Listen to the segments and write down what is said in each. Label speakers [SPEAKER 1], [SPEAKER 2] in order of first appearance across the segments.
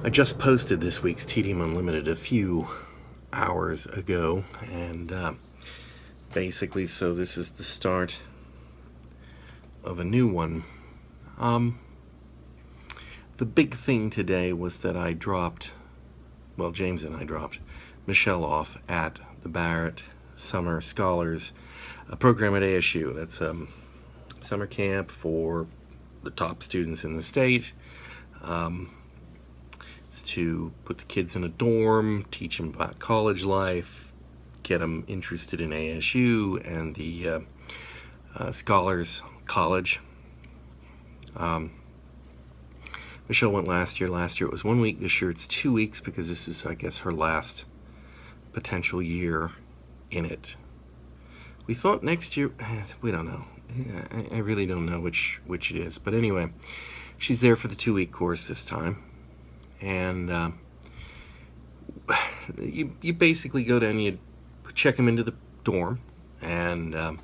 [SPEAKER 1] I just posted this week's Tedium Unlimited a few hours ago, and basically, so this is the start of a new one. The big thing today was that James and I dropped Michelle off at the Barrett Summer Scholars program at ASU. That's summer camp for the top students in the state. It's to put the kids in a dorm, teach them about college life, get them interested in ASU and the Scholars College. Michelle went last year. Last year it was 1 week. This year it's 2 weeks because this is, I guess, her last potential year in it. We thought next year, we don't know. I really don't know which it is. But anyway, she's there for the 2-week course this time. And you basically go down, you check them into the dorm, and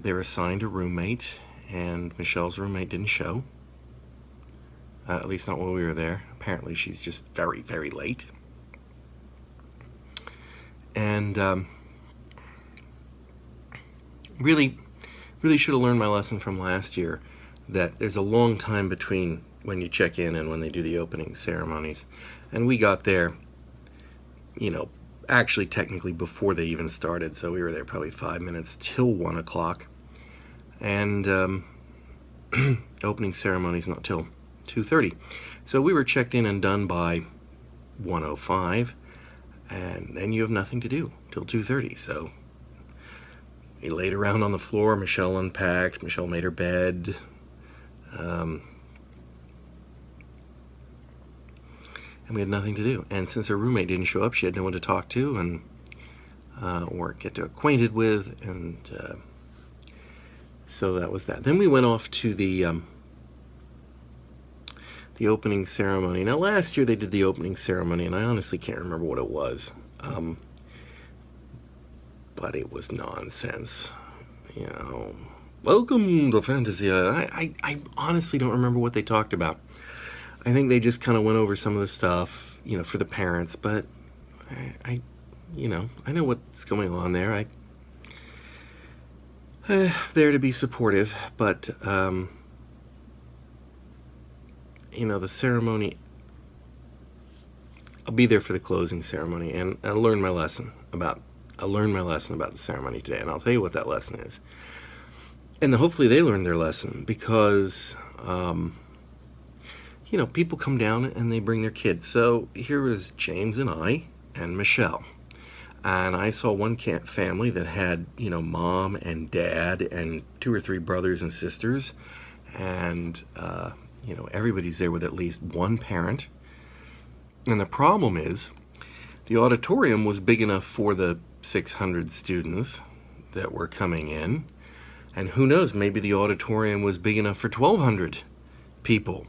[SPEAKER 1] they're assigned a roommate, and Michelle's roommate didn't show. At least not while we were there. Apparently she's just very, very late. And really should have learned my lesson from last year, that there's a long time between when you check in and when they do the opening ceremonies. And we got there, actually technically before they even started, so we were there probably 5 minutes till 1 o'clock. And opening ceremony's not till 2:30. So we were checked in and done by 1:05, and then you have nothing to do till 2:30. So we laid around on the floor. Michelle unpacked. Michelle made her bed. And we had nothing to do. And since her roommate didn't show up, she had no one to talk to and or get acquainted with. And so that was that. Then we went off to the opening ceremony. Now, last year they did the opening ceremony, and I honestly can't remember what it was. But it was nonsense. Welcome to Fantasy. I honestly don't remember what they talked about. I think they just kind of went over some of the stuff, for the parents, but I know what's going on there. There to be supportive, but the ceremony, I'll be there for the closing ceremony, and I learned my lesson about the ceremony today, and I'll tell you what that lesson is. And hopefully they learned their lesson, because people come down and they bring their kids. So here was James and I and Michelle. And I saw one family that had, mom and dad and 2 or 3 brothers and sisters. And, everybody's there with at least one parent. And the problem is, the auditorium was big enough for the 600 students that were coming in. And who knows, maybe the auditorium was big enough for 1,200 people.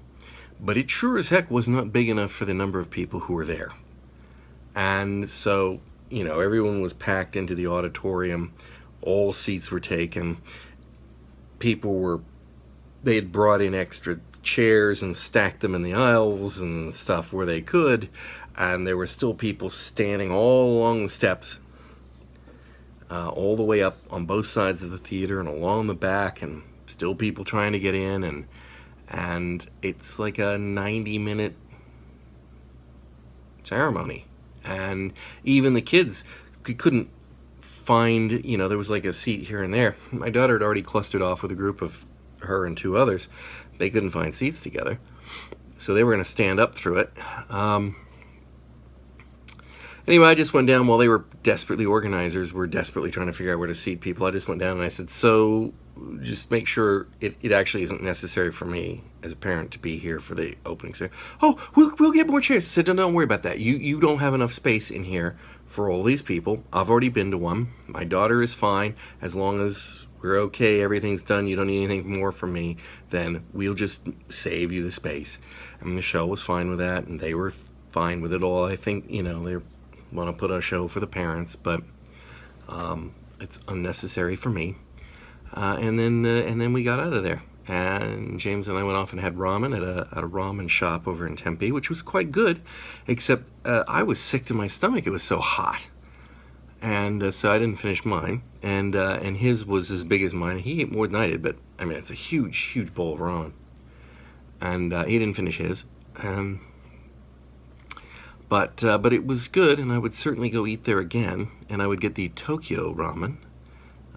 [SPEAKER 1] But it sure as heck was not big enough for the number of people who were there. And so, everyone was packed into the auditorium. All seats were taken. They had brought in extra chairs and stacked them in the aisles and stuff where they could. And there were still people standing all along the steps, all the way up on both sides of the theater and along the back, and still people trying to get in. And it's like a 90-minute ceremony. And even the kids couldn't find, there was like a seat here and there. My daughter had already clustered off with a group of her and 2 others. They couldn't find seats together. So they were going to stand up through it. Anyway, I just went down while organizers were desperately trying to figure out where to seat people. I just went down and I said, so just make sure it actually isn't necessary for me as a parent to be here for the opening ceremony. Oh, we'll get more chairs. I said, don't worry about that. You don't have enough space in here for all these people. I've already been to one. My daughter is fine. As long as we're okay, everything's done, you don't need anything more from me, then we'll just save you the space. And Michelle was fine with that, and they were fine with it all. I think, they want to put on a show for the parents, but it's unnecessary for me. And then we got out of there. and James and I went off and had ramen at a ramen shop over in Tempe, which was quite good, except I was sick to my stomach. It was so hot, and so I didn't finish mine. And his was as big as mine. He ate more than I did, but I mean, it's a huge, huge bowl of ramen, and he didn't finish his. But it was good, and I would certainly go eat there again, and I would get the Tokyo ramen.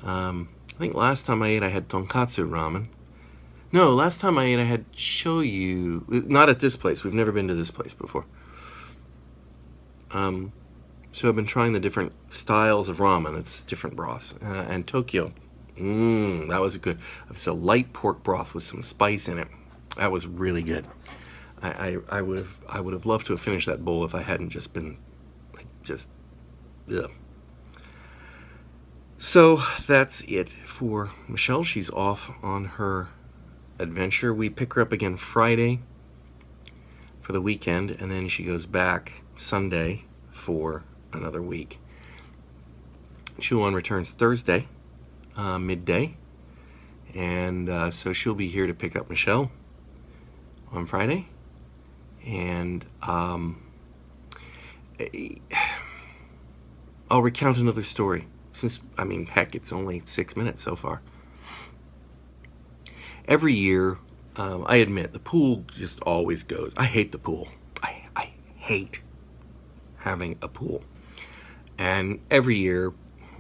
[SPEAKER 1] I think last time I ate, I had tonkatsu ramen. No, last time I ate, I had shoyu. Not at this place. We've never been to this place before. So I've been trying the different styles of ramen. It's different broths. And Tokyo, that was good. It's a light pork broth with some spice in it. That was really good. I would have loved to have finished that bowl if I hadn't just been ugh. So that's it for Michelle. She's off on her adventure. We pick her up again Friday for the weekend, and then she goes back Sunday for another week. Chu-Wan returns Thursday, midday, and so she'll be here to pick up Michelle on Friday. And I'll recount another story, since, I mean, heck, it's only 6 minutes so far. Every year, I admit, the pool just always goes. I hate the pool. I hate having a pool. And every year,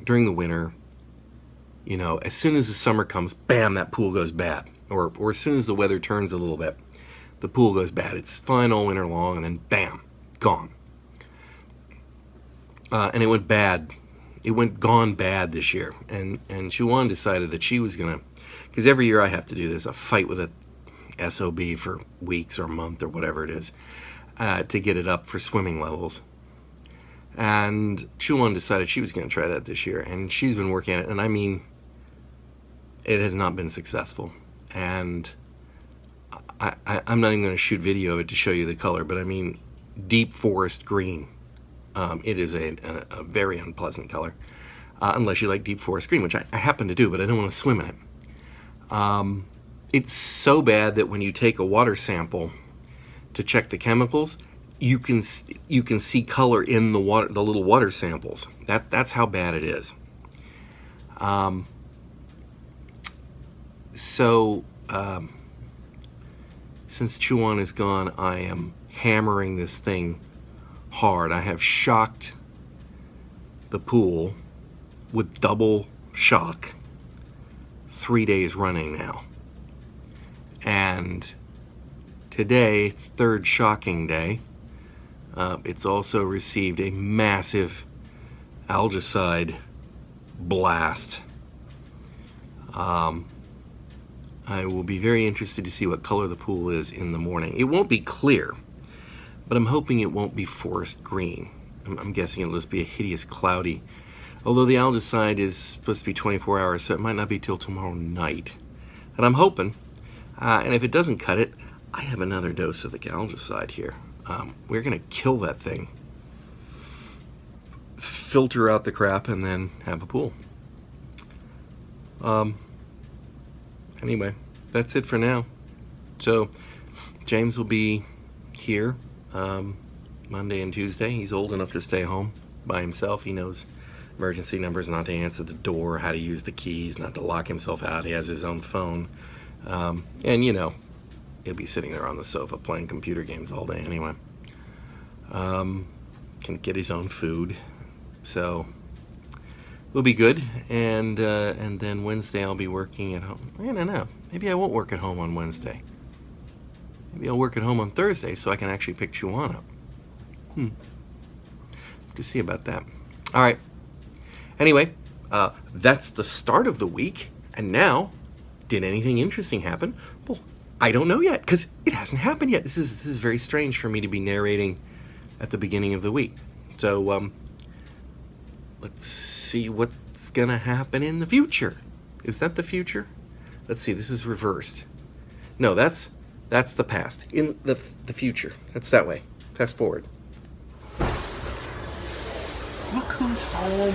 [SPEAKER 1] during the winter, you know, as soon as the summer comes, bam, that pool goes bad. Or as soon as the weather turns a little bit, the pool goes bad. It's fine all winter long, and then bam, gone. And it went bad. It went gone bad this year. And Chu-Wan decided that she was gonna, because every year I have to do this, a fight with a SOB for weeks or a month or whatever it is, to get it up for swimming levels. And Chu-Wan decided she was gonna try that this year, and she's been working at it, and I mean, it has not been successful. And I'm not even going to shoot video of it to show you the color, but I mean deep forest green. It is a very unpleasant color, unless you like deep forest green, which I happen to do, but I don't want to swim in it. It's so bad that when you take a water sample to check the chemicals, you can see color in the water, the little water samples. That's how bad it is. Since Chu-Wan is gone, I am hammering this thing hard. I have shocked the pool with double shock 3 days running now. And today, it's third shocking day. It's also received a massive algicide blast. I will be very interested to see what color the pool is in the morning. It won't be clear, but I'm hoping it won't be forest green. I'm guessing it'll just be a hideous cloudy, although the algicide is supposed to be 24 hours, so it might not be till tomorrow night. And I'm hoping, and if it doesn't cut it, I have another dose of the algicide here. We're gonna kill that thing, filter out the crap, and then have a pool. Anyway, that's it for now. So James will be here Monday and Tuesday. He's old enough to stay home by himself. He knows emergency numbers, not to answer the door, how to use the keys, not to lock himself out. He has his own phone. And, you know, he'll be sitting there on the sofa playing computer games all day anyway. Can get his own food. So we'll be good. And then Wednesday I'll be working at home. I don't know. Maybe I won't work at home on Wednesday. Maybe I'll work at home on Thursday so I can actually pick Chu-Wan up. To see about that. All right. Anyway, that's the start of the week. And now, did anything interesting happen? Well, I don't know yet because it hasn't happened yet. This is very strange for me to be narrating at the beginning of the week. So let's see what's gonna happen in the future. Is that the future? Let's see. This is reversed. No, that's the past. In the future. That's that way. Fast forward. Look who's home.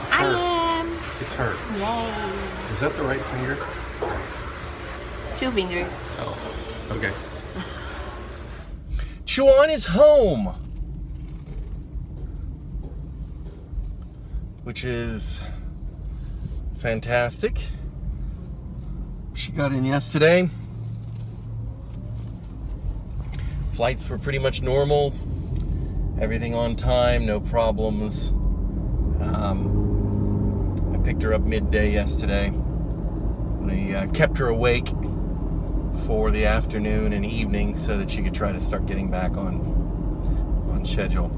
[SPEAKER 1] It's her.
[SPEAKER 2] I am.
[SPEAKER 1] It's her.
[SPEAKER 2] Yay.
[SPEAKER 1] Is that the right finger?
[SPEAKER 2] 2 fingers.
[SPEAKER 1] Oh, okay. Chu-Wan is home, which is fantastic. She got in yesterday. Flights were pretty much normal. Everything on time, no problems. I picked her up midday yesterday. We kept her awake for the afternoon and evening so that she could try to start getting back on schedule.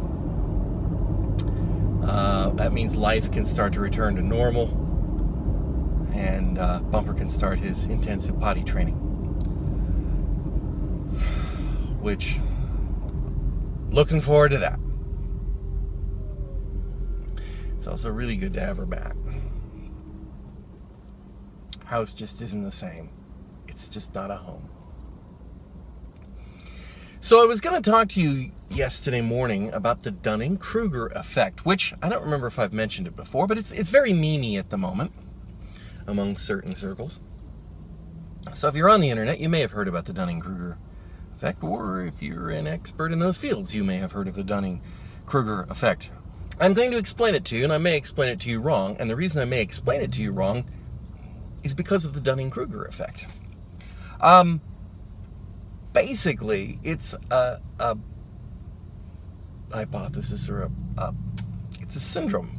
[SPEAKER 1] That means life can start to return to normal, and Bumper can start his intensive potty training, which, looking forward to that. It's also really good to have her back. House just isn't the same. It's just not a home. So I was going to talk to you yesterday morning about the Dunning-Kruger effect, which I don't remember if I've mentioned it before, but it's very memey at the moment among certain circles. So if you're on the internet, you may have heard about the Dunning-Kruger effect, or if you're an expert in those fields, you may have heard of the Dunning-Kruger effect. I'm going to explain it to you, and I may explain it to you wrong, and the reason I may explain it to you wrong is because of the Dunning-Kruger effect. Basically, it's a hypothesis, or it's a syndrome,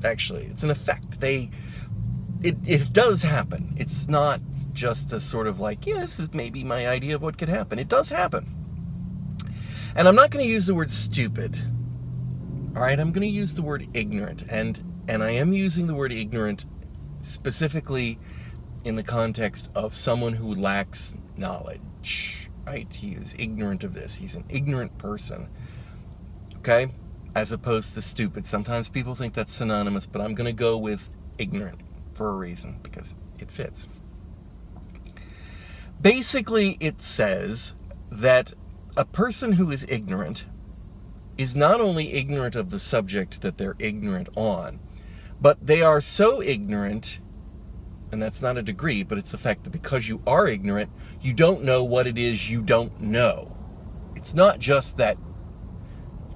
[SPEAKER 1] actually. It's an effect. It does happen. It's not just a sort of like, yeah, this is maybe my idea of what could happen. It does happen. And I'm not going to use the word stupid. All right, I'm going to use the word ignorant. And I am using the word ignorant specifically in the context of someone who lacks knowledge, right? He is ignorant of this. He's an ignorant person, okay? As opposed to stupid. Sometimes people think that's synonymous, but I'm going to go with ignorant for a reason, because it fits. Basically, it says that a person who is ignorant is not only ignorant of the subject that they're ignorant on, but they are so ignorant, and that's not a degree, but it's the fact that because you are ignorant, you don't know what it is you don't know. It's not just that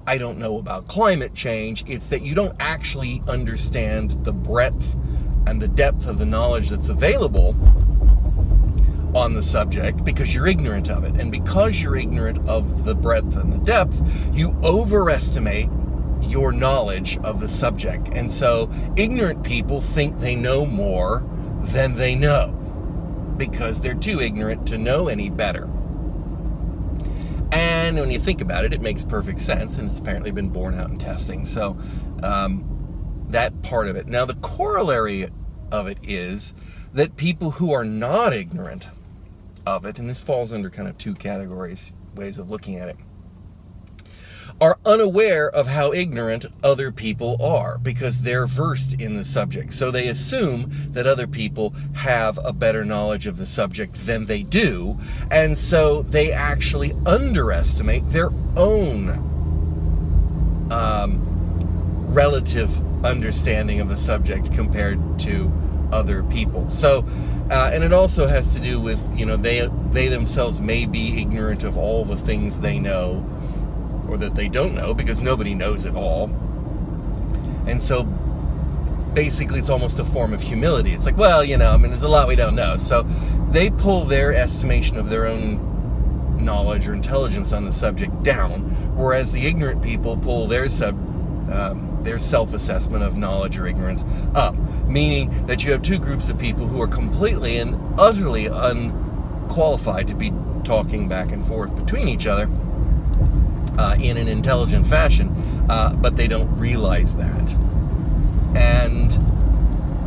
[SPEAKER 1] I don't know about climate change, it's that you don't actually understand the breadth and the depth of the knowledge that's available on the subject because you're ignorant of it. And because you're ignorant of the breadth and the depth, you overestimate your knowledge of the subject. And so ignorant people think they know more than they know because they're too ignorant to know any better. And when you think about it, it makes perfect sense, and it's apparently been borne out in testing. So that part of it. Now, the corollary of it is that people who are not ignorant of it, and this falls under kind of two categories, ways of looking at it, are unaware of how ignorant other people are because they're versed in the subject. So they assume that other people have a better knowledge of the subject than they do, and so they actually underestimate their own relative understanding of the subject compared to other people. So, and it also has to do with, they themselves may be ignorant of all the things they know, or that they don't know, because nobody knows it all. And so basically it's almost a form of humility. It's like, well, there's a lot we don't know. So they pull their estimation of their own knowledge or intelligence on the subject down, whereas the ignorant people pull their self-assessment of knowledge or ignorance up. Meaning that you have two groups of people who are completely and utterly unqualified to be talking back and forth between each other in an intelligent fashion, but they don't realize that. And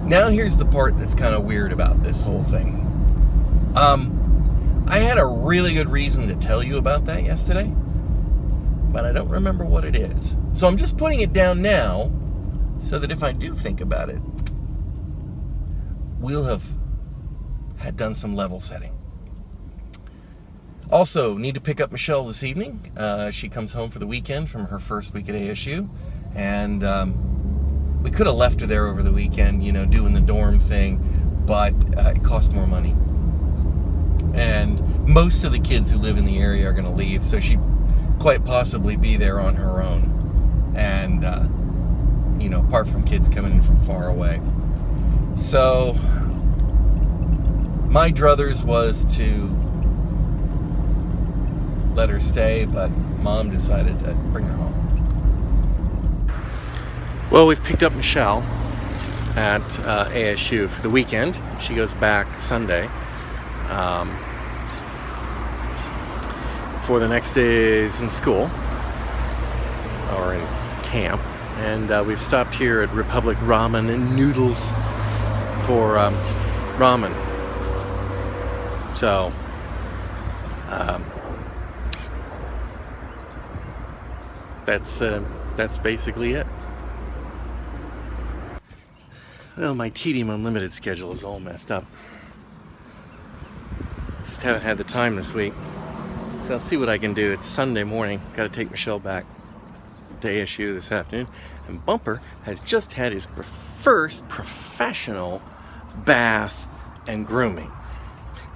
[SPEAKER 1] now here's the part that's kind of weird about this whole thing. I had a really good reason to tell you about that yesterday, but I don't remember what it is. So I'm just putting it down now so that if I do think about it, we'll have had done some level setting. Also, need to pick up Michelle this evening. She comes home for the weekend from her first week at ASU, and we could have left her there over the weekend, doing the dorm thing, but it cost more money. and most of the kids who live in the area are going to leave, so she'd quite possibly be there on her own. And, you know, apart from kids coming in from far away. So, my druthers was to let her stay, but Mom decided to bring her home. Well, we've picked up Michelle at ASU for the weekend. She goes back Sunday for the next days in school or in camp. And we've stopped here at Republic Ramen and Noodles for ramen. So, that's basically it. Well, my Tedium Unlimited schedule is all messed up. Just haven't had the time this week. So I'll see what I can do. It's Sunday morning. Got to take Michelle back to ASU this afternoon. And Bumper has just had his first professional bath and grooming.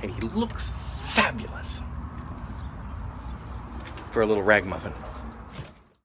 [SPEAKER 1] And he looks fabulous for a little ragamuffin.